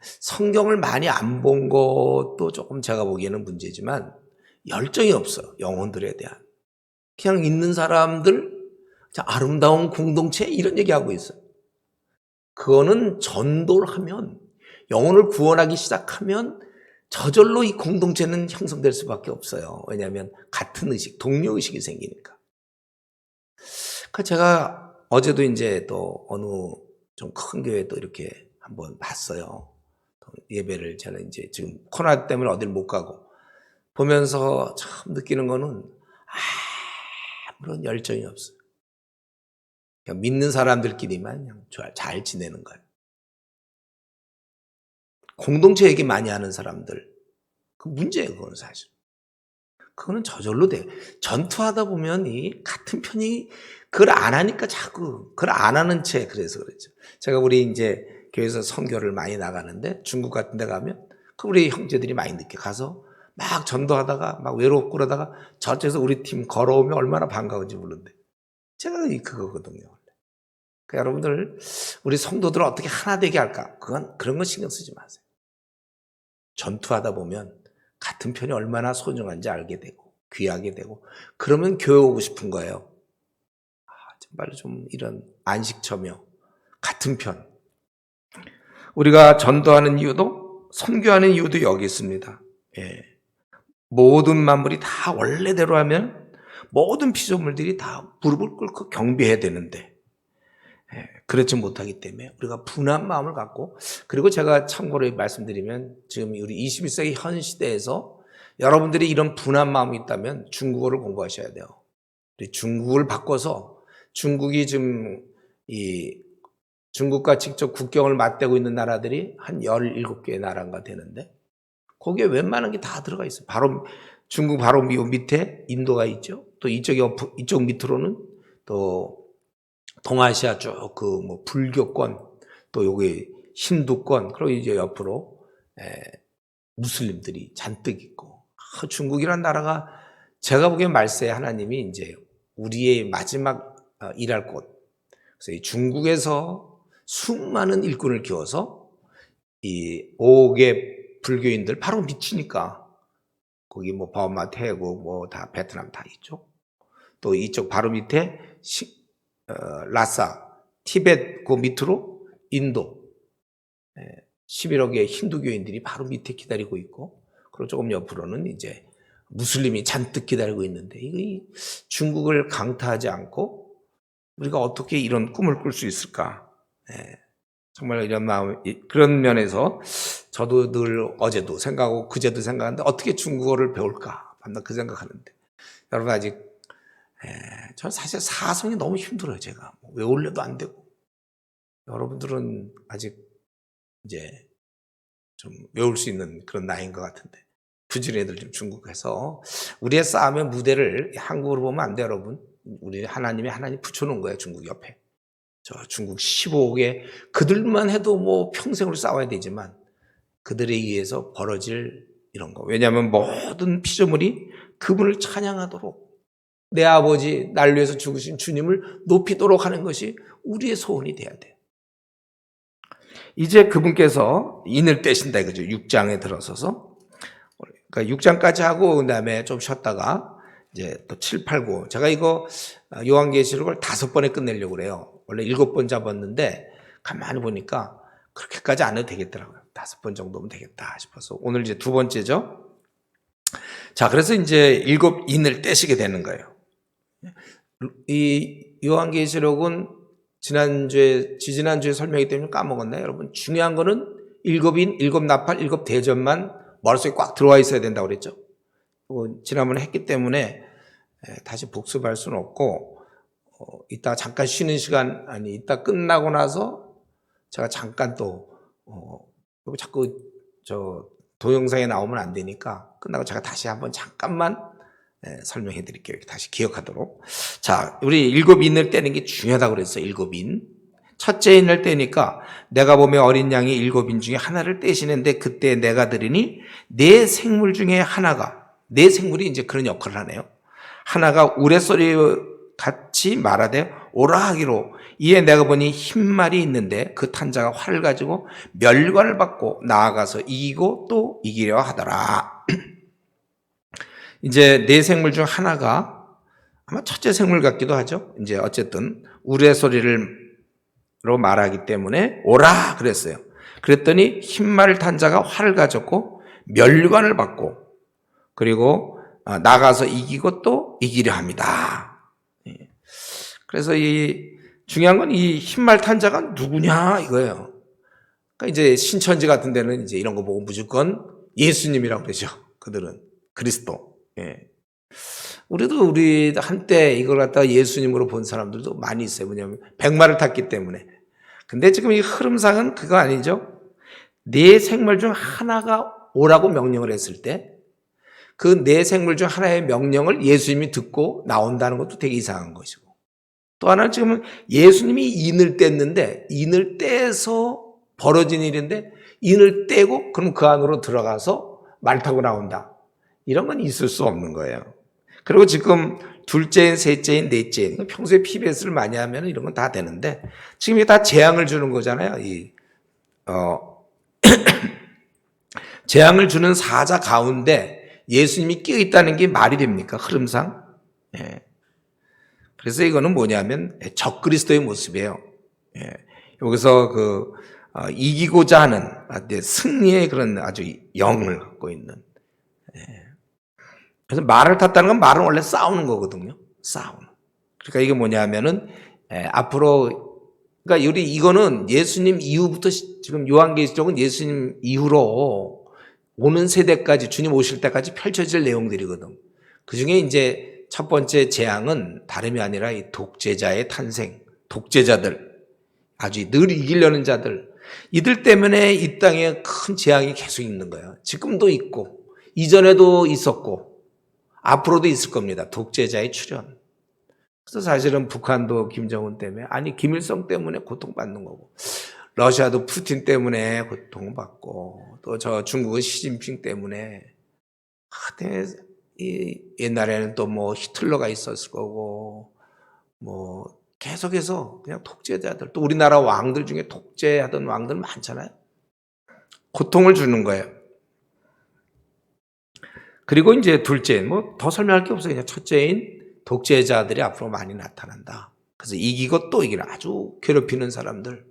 [SPEAKER 1] 성경을 많이 안 본 것도 조금 제가 보기에는 문제지만 열정이 없어요. 영혼들에 대한. 그냥 있는 사람들 아름다운 공동체 이런 얘기하고 있어요. 그거는 전도를 하면 영혼을 구원하기 시작하면 저절로 이 공동체는 형성될 수밖에 없어요. 왜냐하면 같은 의식, 동료의식이 생기니까. 그러니까 제가 어제도 이제 또 어느 좀 큰 교회 또 이렇게 한번 봤어요. 예배를 제가 이제 지금 코로나 때문에 어딜 못 가고 보면서 참 느끼는 거는 아무런 열정이 없어요. 그냥 믿는 사람들끼리만 그냥 잘 지내는 거예요. 공동체 얘기 많이 하는 사람들. 그 문제예요, 그거는 사실. 그거는 저절로 돼요. 전투하다 보면 이 같은 편이 그걸 안 하니까 자꾸 그걸 안 하는 채 그래서 그렇죠. 제가 우리 이제 교회에서 선교를 많이 나가는데 중국 같은 데 가면 그 우리 형제들이 많이 늦게 가서 막 전도하다가 막 외롭고 그러다가 저쪽에서 우리 팀 걸어오면 얼마나 반가운지 모르는데 제가 그거거든요. 그러니까 여러분들 우리 성도들을 어떻게 하나 되게 할까? 그런 거 신경 쓰지 마세요. 전투하다 보면 같은 편이 얼마나 소중한지 알게 되고 귀하게 되고 그러면 교회 오고 싶은 거예요. 정말 좀 이런 안식처며 같은 편. 우리가 전도하는 이유도 선교하는 이유도 여기 있습니다. 모든 만물이 다 원래대로 하면 모든 피조물들이 다 무릎을 꿇고 경배해야 되는데 그렇지 못하기 때문에 우리가 분한 마음을 갖고 그리고 제가 참고로 말씀드리면 지금 우리 21세기 현 시대에서 여러분들이 이런 분한 마음이 있다면 중국어를 공부하셔야 돼요. 중국을 바꿔서 중국이 지금 중국과 직접 국경을 맞대고 있는 나라들이 한 17개의 나라가 되는데 거기에 웬만한 게 다 들어가 있어요. 바로 중국 바로 밑에 인도가 있죠. 또 이쪽 밑으로는 또 동아시아 쭉 그 뭐 불교권 또 여기 힌두권 그리고 이제 옆으로 무슬림들이 잔뜩 있고 중국이란 나라가 제가 보기엔 말세 하나님이 이제 우리의 마지막 일할 곳. 그래서 이 중국에서 수많은 일꾼을 키워서 이 5개 불교인들 바로 밑이니까 거기 뭐 버마, 태국 뭐 다 베트남 다 있죠. 또 이쪽 바로 밑에 라사, 티벳 그 밑으로 인도 11억의 힌두교인들이 바로 밑에 기다리고 있고 그리고 조금 옆으로는 이제 무슬림이 잔뜩 기다리고 있는데 이 중국을 강타하지 않고 우리가 어떻게 이런 꿈을 꿀 수 있을까? 정말 이런 마음, 그런 면에서 저도 늘 어제도 생각하고 그제도 생각하는데 어떻게 중국어를 배울까? 밤낮 그 생각하는데. 여러분 아직, 저는 사실 사성이 너무 힘들어요, 제가. 외우려도 안 되고. 여러분들은 아직 이제 좀 외울 수 있는 그런 나이인 것 같은데. 부지런히 애들 좀 중국에서 우리의 싸움의 무대를 한국으로 보면 안 돼요, 여러분. 우리 하나님 붙여놓은 거예요, 중국 옆에. 저 중국 15억에 그들만 해도 뭐 평생으로 싸워야 되지만 그들에 의해서 벌어질 이런 거. 왜냐하면 모든 피조물이 그분을 찬양하도록 내 아버지 날 위해서 죽으신 주님을 높이도록 하는 것이 우리의 소원이 돼야 돼요. 이제 그분께서 인을 떼신다 이거죠. 6장에 들어서서. 그러니까 6장까지 하고 그다음에 좀 쉬었다가 이제 또 7, 8, 9. 제가 이거 요한계시록을 5번에 끝내려고 그래요. 원래 7번 잡았는데 가만히 보니까 그렇게까지 안 해도 되겠더라고요. 5번 정도면 되겠다 싶어서 오늘 이제 2번째죠. 자, 그래서 이제 7인을 떼시게 되는 거예요. 이 요한계시록은 지지난주에 설명했기 때문에 까먹었나요? 여러분 중요한 거는 7인, 7나팔, 7대접만 머릿속에 꽉 들어와 있어야 된다고 그랬죠. 지난번에 했기 때문에 다시 복습할 수는 없고 이따 잠깐 쉬는 시간 이따 끝나고 나서 제가 잠깐 또 자꾸 저 동영상에 나오면 안 되니까 끝나고 제가 다시 한번 잠깐만 설명해 드릴게요. 다시 기억하도록. 자, 우리 7인을 떼는 게 중요하다고 그랬어요. 7인. 첫째 인을 떼니까 내가 보며 어린 양이 7인 중에 하나를 떼시는데 그때 내가 들으니 네 생물 중에 하나가, 네 생물이 이제 그런 역할을 하네요. 하나가 우레소리 같이 말하되 오라 하기로, 이에 내가 보니 흰말이 있는데 그 탄자가 활을 가지고 멸관을 받고 나아가서 이기고 또 이기려 하더라. 이제 네 생물 중 하나가 아마 첫째 생물 같기도 하죠. 이제 어쨌든 우레소리로 말하기 때문에 오라 그랬어요. 그랬더니 흰말 탄자가 활을 가졌고 멸관을 받고 그리고 나가서 이기고 또 이기려 합니다. 그래서 이 중요한 건 이 흰말 탄자가 누구냐 이거예요. 그러니까 이제 신천지 같은 데는 이제 이런 거 보고 무조건 예수님이라고 그러죠. 그들은 그리스도. 우리 한때 이걸 갖다가 예수님으로 본 사람들도 많이 있어요. 뭐냐면 백마를 탔기 때문에. 근데 지금 이 흐름상은 그거 아니죠. 네 생물 중 하나가 오라고 명령을 했을 때 그 네 생물 중 하나의 명령을 예수님이 듣고 나온다는 것도 되게 이상한 것이고, 또 하나는 지금 예수님이 인을 뗐는데 인을 떼서 벌어진 일인데 인을 떼고 그럼 그 안으로 들어가서 말 타고 나온다. 이런 건 있을 수 없는 거예요. 그리고 지금 둘째인, 셋째인, 넷째인, 평소에 PBS를 많이 하면 이런 건 다 되는데 지금 이게 다 재앙을 주는 거잖아요. 재앙을 주는 사자 가운데 예수님이 끼어 있다는 게 말이 됩니까? 흐름상. 그래서 이거는 뭐냐면 적그리스도의 모습이에요. 여기서 이기고자 하는 승리의 그런 아주 영을 갖고 있는. 그래서 말을 탔다는 건 말은 원래 싸우는 거거든요. 싸우는. 그러니까 이게 뭐냐면은 앞으로 그러니까 이거는 예수님 이후부터 지금 요한계시록은 예수님 이후로 오는 세대까지 주님 오실 때까지 펼쳐질 내용들이거든. 그 중에 이제 첫 번째 재앙은 다름이 아니라 이 독재자의 탄생, 독재자들, 아주 늘 이기려는 자들, 이들 때문에 이 땅에 큰 재앙이 계속 있는 거예요. 지금도 있고 이전에도 있었고 앞으로도 있을 겁니다. 독재자의 출현. 그래서 사실은 북한도 김정은 때문에, 아니 김일성 때문에 고통받는 거고, 러시아도 푸틴 때문에 고통받고, 또 저 중국은 시진핑 때문에, 옛날에는 또 뭐 히틀러가 있었을 거고, 뭐 계속해서 그냥 독재자들, 또 우리나라 왕들 중에 독재하던 왕들 많잖아요. 고통을 주는 거예요. 그리고 이제 둘째인, 뭐 더 설명할 게 없어요. 그냥 첫째인 독재자들이 앞으로 많이 나타난다. 그래서 이기고 또 이기는 아주 괴롭히는 사람들.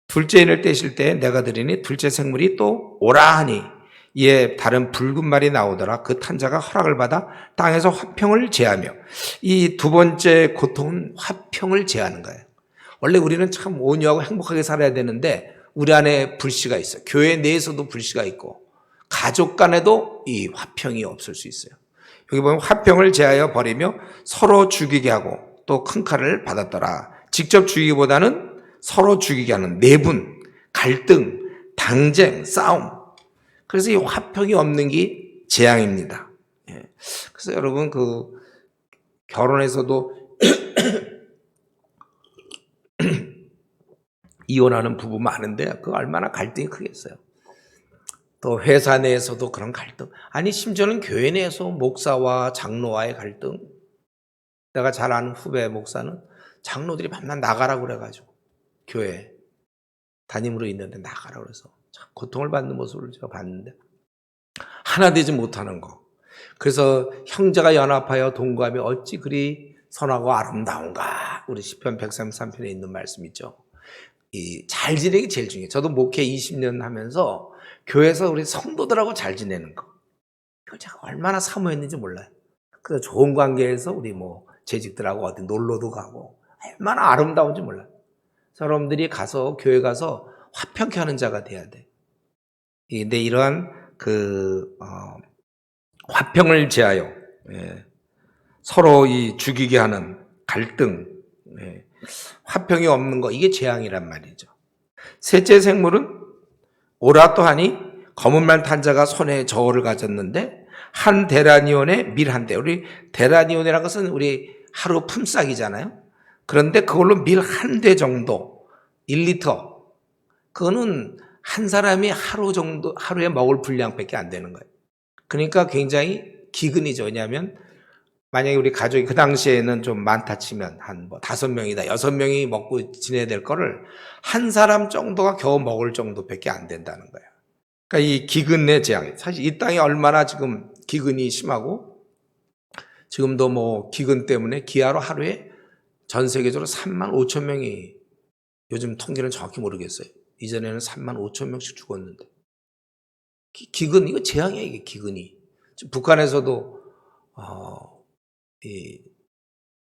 [SPEAKER 1] 둘째인을 떼실 때 내가 들으니 둘째 생물이 또 오라 하니 이에 다른 붉은 말이 나오더라. 그 탄자가 허락을 받아 땅에서 화평을 제하며, 이 두 번째 고통은 화평을 제하는 거예요. 원래 우리는 참 온유하고 행복하게 살아야 되는데 우리 안에 불씨가 있어요. 교회 내에서도 불씨가 있고 가족 간에도 이 화평이 없을 수 있어요. 여기 보면 화평을 제하여 버리며 서로 죽이게 하고 또 큰 칼을 받았더라. 직접 죽이기보다는 서로 죽이게 하는 내분, 갈등, 당쟁, 싸움. 그래서 이 화평이 없는 게 재앙입니다. 그래서 여러분 결혼에서도 이혼하는 부부 많은데 얼마나 갈등이 크겠어요. 또 회사 내에서도 그런 갈등. 아니 심지어는 교회 내에서 목사와 장로와의 갈등. 내가 잘 아는 후배 목사는 장로들이 맨날 나가라고 그래가지고 교회 담임으로 있는데 나가라고 그래서 참 고통을 받는 모습을 제가 봤는데 하나 되지 못하는 거. 그래서 형제가 연합하여 동거하며 어찌 그리 선하고 아름다운가. 우리 시편 133편에 있는 말씀 있죠. 잘 지내기 제일 중요해요. 저도 목회 20년 하면서 교회에서 우리 성도들하고 잘 지내는 거. 그걸 제가 얼마나 사모했는지 몰라요. 그래서 좋은 관계에서 우리 재직들하고 어디 놀러도 가고 얼마나 아름다운지 몰라요. 여러분들이 교회 가서 화평케 하는 자가 돼야 돼. 근데 이러한 화평을 제하여 서로 죽이게 하는 갈등, 화평이 없는 거 이게 재앙이란 말이죠. 셋째 생물은 오라 또 하니 검은 말 탄 자가 손에 저울을 가졌는데 한 데라니온에 밀 한 대. 우리 데라니온이라는 것은 우리 하루 품삯이잖아요. 그런데 그걸로 밀 한 대 정도 1리터 그거는 한 사람이 하루에 먹을 분량밖에 안 되는 거예요. 그러니까 굉장히 기근이죠. 왜냐하면 만약에 우리 가족이 그 당시에는 좀 많다 치면 한 5명이다, 6명이 먹고 지내야 될 거를 한 사람 정도가 겨우 먹을 정도밖에 안 된다는 거예요. 그러니까 이 기근의 재앙. 사실 이 땅이 얼마나 지금 기근이 심하고 지금도 기근 때문에 기아로 하루에 전 세계적으로 3만 5천 명이 요즘 통계는 정확히 모르겠어요. 이전에는 3만 5천 명씩 죽었는데. 기근, 이거 재앙이야, 이게 기근이. 북한에서도,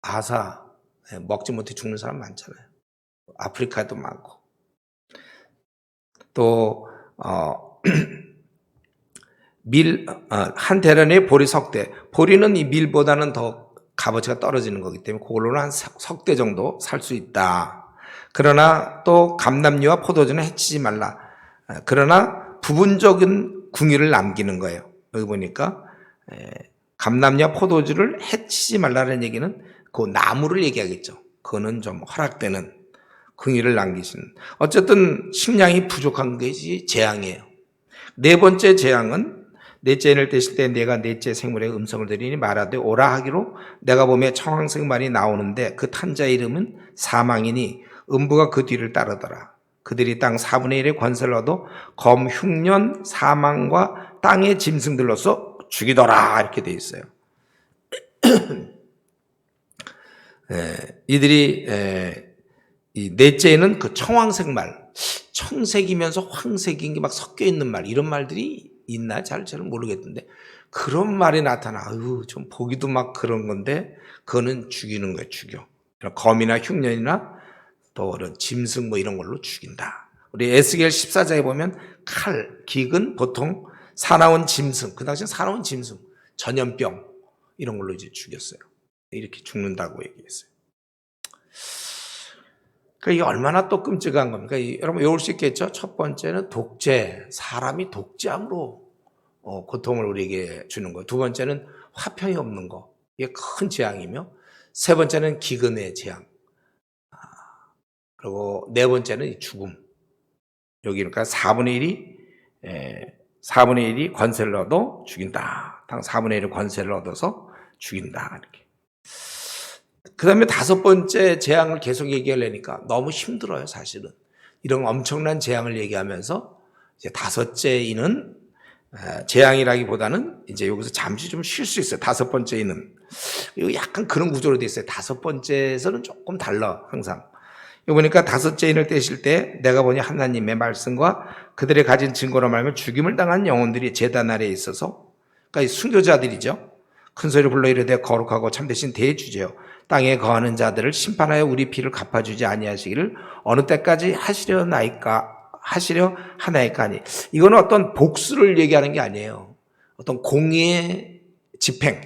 [SPEAKER 1] 아사, 먹지 못해 죽는 사람 많잖아요. 아프리카에도 많고. 또, 한 대련에 보리 석대. 보리는 이 밀보다는 더 값어치가 떨어지는 거기 때문에 그걸로는 한 석대 정도 살 수 있다. 그러나 또 감람류와 포도주는 해치지 말라. 그러나 부분적인 궁유를 남기는 거예요. 여기 보니까 감람류와 포도주를 해치지 말라는 얘기는 그 나무를 얘기하겠죠. 그거는 좀 허락되는 궁유를 남기시는. 어쨌든 식량이 부족한 것이 재앙이에요. 네 번째 재앙은 넷째 인을 떼실 때 내가 넷째 생물의 음성을 들으니 말하되 오라 하기로 내가 보매 청황색 말이 나오는데 그 탄자의 이름은 사망이니 음부가 그 뒤를 따르더라. 그들이 땅 4분의 1의 권세를 얻어 검, 흉년, 사망과 땅의 짐승들로서 죽이더라 이렇게 돼 있어요. 이들이 이 넷째는 그 청황색 말, 청색이면서 황색인 게 막 섞여 있는 말, 이런 말들이 있나 잘 모르겠는데 그런 말이 나타나. 좀 보기도 막 그런 건데 그거는 죽이는 거예요. 죽여. 검이나 흉년이나 또 그런 짐승 이런 걸로 죽인다. 우리 에스겔 14장에 보면 칼, 기근, 보통 사나운 짐승, 그 당시엔 사나운 짐승, 전염병 이런 걸로 이제 죽였어요. 이렇게 죽는다고 얘기했어요. 그러니까 이게 얼마나 또 끔찍한 겁니까? 여러분 외울 수 있겠죠? 첫 번째는 독재, 사람이 독재함으로 고통을 우리에게 주는 거. 두 번째는 화평이 없는 거, 이게 큰 재앙이며, 세 번째는 기근의 재앙, 그리고 네 번째는 죽음. 여기 그러니까 4분의 1이 권세를 얻어 죽인다. 당 4분의 1의 권세를 얻어서 죽인다. 이렇게. 그 다음에 다섯 번째 재앙을 계속 얘기하려니까 너무 힘들어요, 사실은. 이런 엄청난 재앙을 얘기하면서 이제 다섯째 이는 재앙이라기보다는 이제 여기서 잠시 좀 쉴 수 있어요. 다섯 번째 이는. 이거 약간 그런 구조로 돼 있어요. 다섯 번째에서는 조금 달라, 항상. 여기 보니까 다섯째 인을 떼실 때 내가 보니 하나님의 말씀과 그들의 가진 증거로 말하면 죽임을 당한 영혼들이 제단 아래에 있어서, 그러니까 이 순교자들이죠. 큰 소리로 불러 이르되 거룩하고 참되신 대주제요 땅에 거하는 자들을 심판하여 우리 피를 갚아주지 아니하시기를 어느 때까지 하시려 하나이까 하니. 이거는 어떤 복수를 얘기하는 게 아니에요. 어떤 공의의 집행,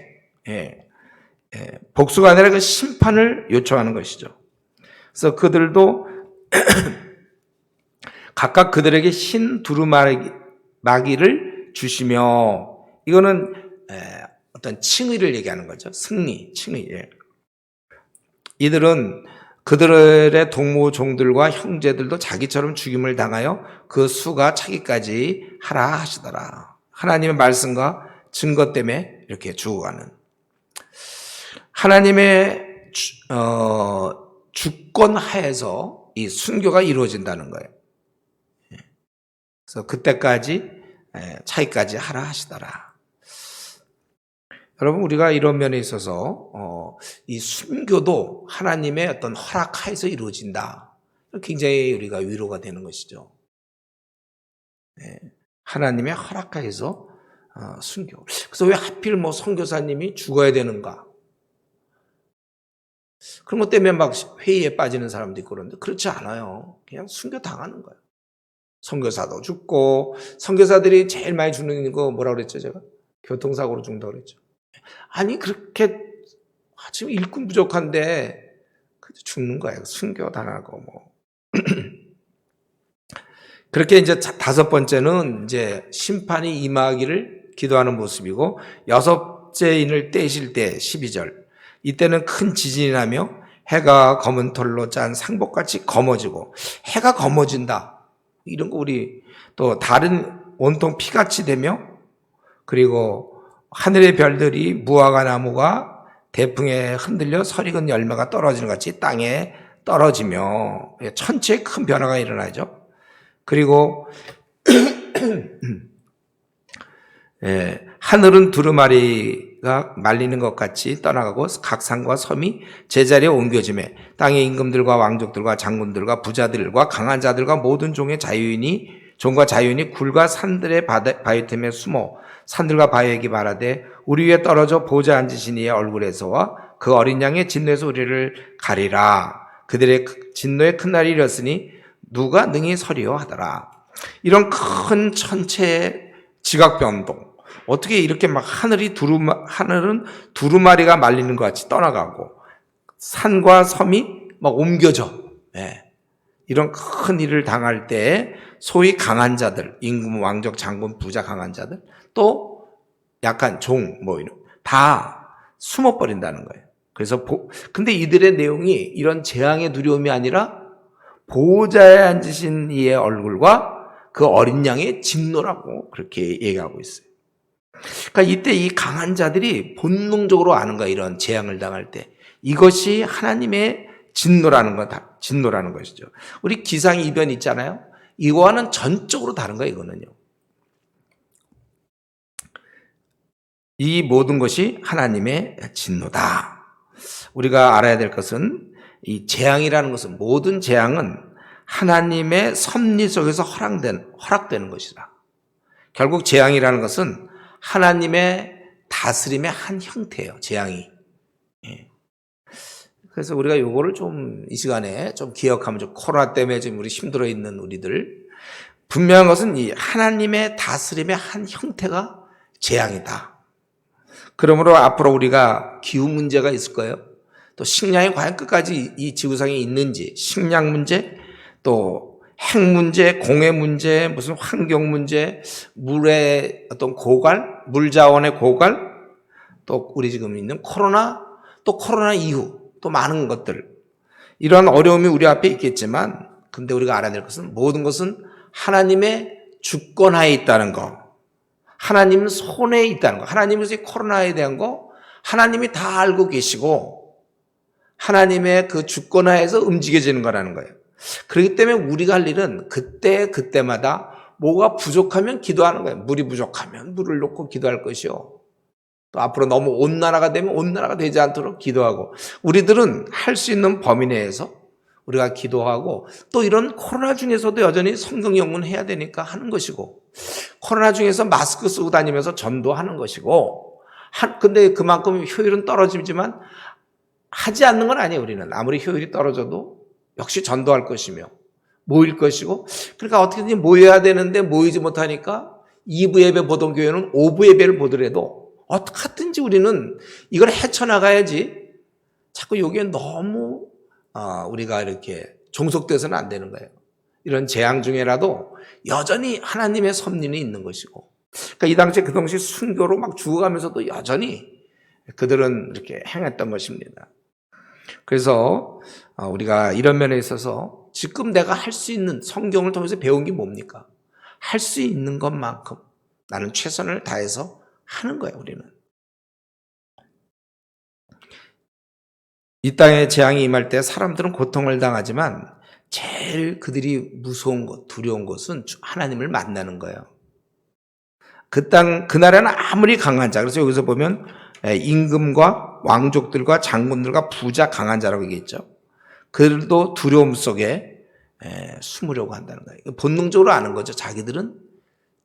[SPEAKER 1] 복수가 아니라 그 심판을 요청하는 것이죠. 그래서 그들도 각각 그들에게 흰 두루마기를 주시며, 이거는 어떤 칭의를 얘기하는 거죠. 승리, 칭의. 이들은 그들의 동무종들과 형제들도 자기처럼 죽임을 당하여 그 수가 차기까지 하라 하시더라. 하나님의 말씀과 증거 때문에 이렇게 죽어가는, 하나님의 주권 하에서 이 순교가 이루어진다는 거예요. 그래서 그때까지 차기까지 하라 하시더라. 여러분, 우리가 이런 면에 있어서 이 순교도 하나님의 어떤 허락하에서 이루어진다. 굉장히 우리가 위로가 되는 것이죠. 하나님의 허락하에서 순교. 그래서 왜 하필 선교사님이 죽어야 되는가? 그런 것 때문에 막 회의에 빠지는 사람도 있고 그런데 그렇지 않아요. 그냥 순교 당하는 거예요. 선교사도 죽고, 선교사들이 제일 많이 죽는 거 뭐라고 그랬죠, 제가? 교통사고로 죽는다고 그랬죠. 아니, 그렇게 지금 일꾼 부족한데 죽는 거예요. 순교 당하고 뭐. 그렇게 이제 다섯 번째는 이제 심판이 임하기를 기도하는 모습이고, 여섯째 인을 떼실 때 12절. 이때는 큰 지진이 나며 해가 검은 털로 짠 상복같이 검어지고, 해가 검어진다. 이런 거 우리 또 다른 온통 피같이 되며, 그리고 하늘의 별들이 무화과 나무가 대풍에 흔들려 설익은 열매가 떨어지는 것 같이 땅에 떨어지며 천체에 큰 변화가 일어나죠. 그리고 하늘은 두루마리가 말리는 것 같이 떠나가고 각 산과 섬이 제자리에 옮겨지매 땅의 임금들과 왕족들과 장군들과 부자들과 강한 자들과 모든 종의 종과 자유인이 굴과 산들의 바위 틈에 숨어 산들과 바위에게 말하되 우리 위에 떨어져 보좌 앉으신 이의 얼굴에서와 그 어린 양의 진노에서 우리를 가리라. 그들의 진노의 큰 날이 이르렀으니 누가 능히 서리요 하더라. 이런 큰 천체의 지각 변동, 어떻게 이렇게 막 하늘은 두루마리가 말리는 것 같이 떠나가고 산과 섬이 막 옮겨져. 이런 큰 일을 당할 때 소위 강한 자들, 임금, 왕족, 장군, 부자, 강한 자들, 또 약간 종, 다 숨어버린다는 거예요. 그래서 근데 이들의 내용이 이런 재앙의 두려움이 아니라 보호자에 앉으신 이의 얼굴과 그 어린 양의 진노라고 그렇게 얘기하고 있어요. 그러니까 이때 이 강한 자들이 본능적으로 아는 거야. 이런 재앙을 당할 때 이것이 하나님의 진노라는 것이죠. 우리 기상이변 있잖아요. 이거와는 전적으로 다른 거예요. 이거는요. 이 모든 것이 하나님의 진노다. 우리가 알아야 될 것은 이 재앙이라는 것은, 모든 재앙은 하나님의 섭리 속에서 허락되는 것이다. 결국 재앙이라는 것은 하나님의 다스림의 한 형태예요. 재앙이. 그래서 우리가 요거를 좀 이 시간에 좀 기억하면 좀, 코로나 때문에 지금 우리 힘들어 있는 우리들, 분명한 것은 이 하나님의 다스림의 한 형태가 재앙이다. 그러므로 앞으로 우리가 기후 문제가 있을 거예요. 또 식량이 과연 끝까지 이 지구상에 있는지, 식량 문제, 또 핵 문제, 공해 문제, 무슨 환경 문제, 물의 어떤 고갈, 물 자원의 고갈, 또 우리 지금 있는 코로나, 또 코로나 이후 또 많은 것들, 이런 어려움이 우리 앞에 있겠지만, 근데 우리가 알아야 될 것은, 모든 것은 하나님의 주권하에 있다는 거, 하나님 손에 있다는 거, 하나님께서 코로나에 대한 거 하나님이 다 알고 계시고 하나님의 그 주권하에서 움직여지는 거라는 거예요. 그렇기 때문에 우리가 할 일은 그때마다 뭐가 부족하면 기도하는 거예요. 물이 부족하면 물을 놓고 기도할 것이요, 또 앞으로 너무 온나라가 되면 온나라가 되지 않도록 기도하고, 우리들은 할 수 있는 범위 내에서 우리가 기도하고, 또 이런 코로나 중에서도 여전히 성경 연구해야 되니까 하는 것이고, 코로나 중에서 마스크 쓰고 다니면서 전도하는 것이고, 근데 그만큼 효율은 떨어지지만 하지 않는 건 아니에요. 우리는 아무리 효율이 떨어져도 역시 전도할 것이며 모일 것이고, 그러니까 어떻게든지 모여야 되는데 모이지 못하니까 2부 예배 보던 교회는 5부 예배를 보더라도 어떻게든지 우리는 이걸 헤쳐나가야지, 자꾸 여기에 너무 우리가 이렇게 종속돼서는 안 되는 거예요. 이런 재앙 중에라도 여전히 하나님의 섭리는 있는 것이고, 그러니까 이 당시에 그 당시 순교로 막 죽어가면서도 여전히 그들은 이렇게 행했던 것입니다. 그래서 우리가 이런 면에 있어서 지금 내가 할 수 있는, 성경을 통해서 배운 게 뭡니까? 할 수 있는 것만큼 나는 최선을 다해서 하는 거예요. 우리는 이 땅에 재앙이 임할 때 사람들은 고통을 당하지만 제일 그들이 무서운 것, 두려운 것은 하나님을 만나는 거예요. 그 나라는 아무리 강한 자, 그래서 여기서 보면 임금과 왕족들과 장군들과 부자 강한 자라고 얘기했죠. 그들도 두려움 속에 숨으려고 한다는 거예요. 본능적으로 아는 거죠. 자기들은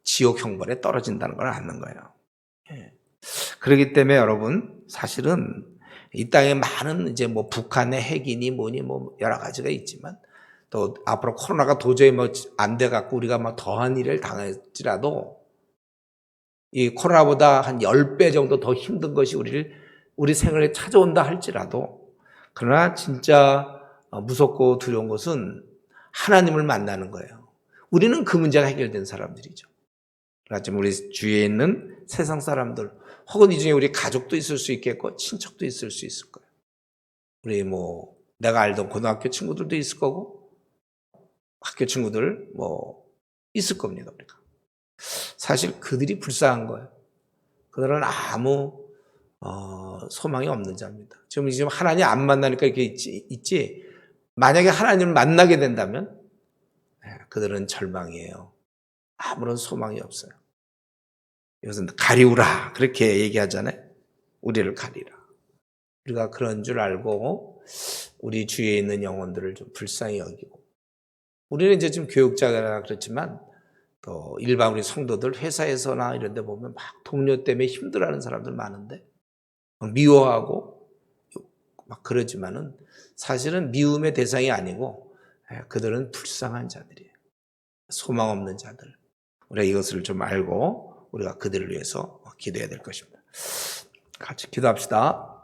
[SPEAKER 1] 지옥 형벌에 떨어진다는 걸 아는 거예요. 그렇기 때문에 여러분, 사실은 이 땅에 많은 이제 뭐 북한의 핵이니 뭐니 뭐 여러 가지가 있지만, 또 앞으로 코로나가 도저히 뭐 안 돼 갖고 우리가 뭐 더한 일을 당할지라도 이 코로나보다 한 10배 정도 더 힘든 것이 우리 생활에 찾아온다 할지라도, 그러나 진짜 무섭고 두려운 것은 하나님을 만나는 거예요. 우리는 그 문제가 해결된 사람들이죠. 그렇지만 우리 주위에 있는 세상 사람들, 혹은 이 중에 우리 가족도 있을 수 있겠고 친척도 있을 수 있을 거예요. 우리 뭐 내가 알던 고등학교 친구들도 있을 거고 학교 친구들 뭐 있을 겁니다. 우리가 사실 그들이 불쌍한 거예요. 그들은 아무 소망이 없는 자입니다. 지금 하나님 안 만나니까 이렇게 있지, 만약에 하나님을 만나게 된다면 그들은 절망이에요. 아무런 소망이 없어요. 이것은 가리우라 그렇게 얘기하잖아요. 우리를 가리라. 우리가 그런 줄 알고 우리 주위에 있는 영혼들을 좀 불쌍히 여기고, 우리는 이제 지금 교육자가 그렇지만 또 일반 우리 성도들 회사에서나 이런 데 보면 막 동료 때문에 힘들어하는 사람들 많은데 미워하고 막 그러지만은 사실은 미움의 대상이 아니고 그들은 불쌍한 자들이에요. 소망 없는 자들. 우리가 이것을 좀 알고 우리가 그들을 위해서 기도해야 될 것입니다. 같이 기도합시다.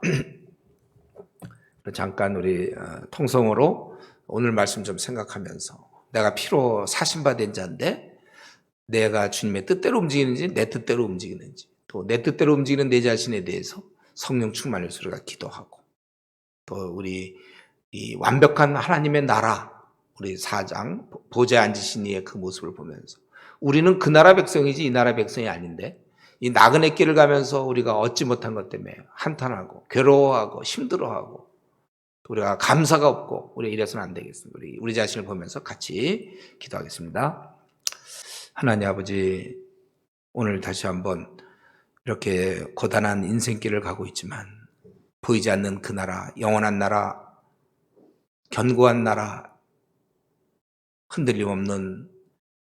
[SPEAKER 1] 잠깐 우리 통성으로 오늘 말씀 좀 생각하면서, 내가 피로 사신받은 자인데 내가 주님의 뜻대로 움직이는지 내 뜻대로 움직이는지, 또 내 뜻대로 움직이는 내 자신에 대해서 성령 충만을 위해서 우리가 기도하고, 또 우리 이 완벽한 하나님의 나라, 우리 4장 보좌에 앉으신 이의 그 모습을 보면서 우리는 그 나라 백성이지 이 나라 백성이 아닌데, 이 나그네 길을 가면서 우리가 얻지 못한 것 때문에 한탄하고 괴로워하고 힘들어하고 또 우리가 감사가 없고, 우리 이래서는 안 되겠습니다. 우리 자신을 보면서 같이 기도하겠습니다. 하나님 아버지, 오늘 다시 한번 이렇게 고단한 인생길을 가고 있지만 보이지 않는 그 나라, 영원한 나라, 견고한 나라, 흔들림 없는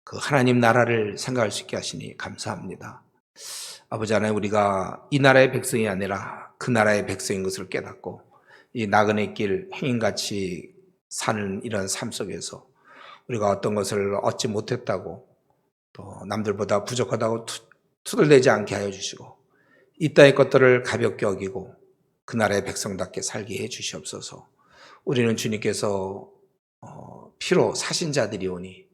[SPEAKER 1] 그 하나님 나라를 생각할 수 있게 하시니 감사합니다. 아버지 하나님, 우리가 이 나라의 백성이 아니라 그 나라의 백성인 것을 깨닫고 이 나그네 길 행인같이 사는 이런 삶 속에서 우리가 어떤 것을 얻지 못했다고, 또 남들보다 부족하다고 투덜대지 않게 하여 주시고, 이 땅의 것들을 가볍게 여기고 그 나라의 백성답게 살게 해 주시옵소서. 우리는 주님께서 피로 사신 자들이오니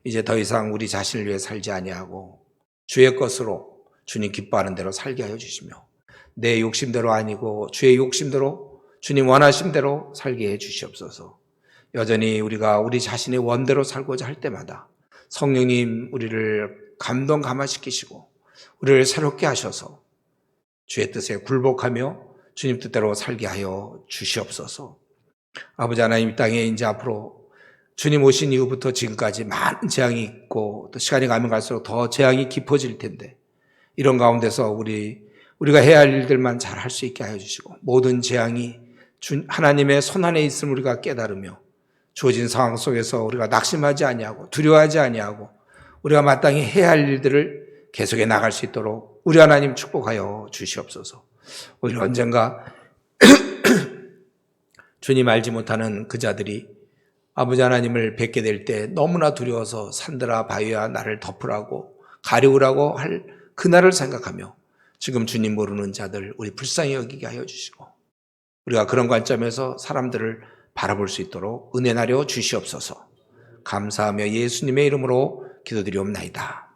[SPEAKER 1] 이제 더 이상 우리 자신을 위해 살지 아니하고 주의 것으로 주님 기뻐하는 대로 살게 하여 주시며, 내 욕심대로 아니고 주의 욕심대로 주님 원하신 대로 살게 해 주시옵소서. 여전히 우리가 우리 자신의 원대로 살고자 할 때마다 성령님 우리를 감동감화시키시고 우리를 새롭게 하셔서 주의 뜻에 굴복하며 주님 뜻대로 살게 하여 주시옵소서. 아버지 하나님, 이 땅에 이제 앞으로 주님 오신 이후부터 지금까지 많은 재앙이 있고 또 시간이 가면 갈수록 더 재앙이 깊어질 텐데, 이런 가운데서 우리가 해야 할 일들만 잘 할 수 있게 하여 주시고, 모든 재앙이 하나님의 손안에 있음을 우리가 깨달으며 주어진 상황 속에서 우리가 낙심하지 아니하고 두려워하지 아니하고 우리가 마땅히 해야 할 일들을 계속해 나갈 수 있도록 우리 하나님 축복하여 주시옵소서. 우리 언젠가 주님 알지 못하는 그 자들이 아버지 하나님을 뵙게 될 때 너무나 두려워서 산들아 바위야 나를 덮으라고 가리우라고 할 그날을 생각하며 지금 주님 모르는 자들 우리 불쌍히 여기게 하여 주시고 우리가 그런 관점에서 사람들을 바라볼 수 있도록 은혜 나려 주시옵소서. 감사하며 예수님의 이름으로 기도드리옵나이다.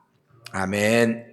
[SPEAKER 1] 아멘.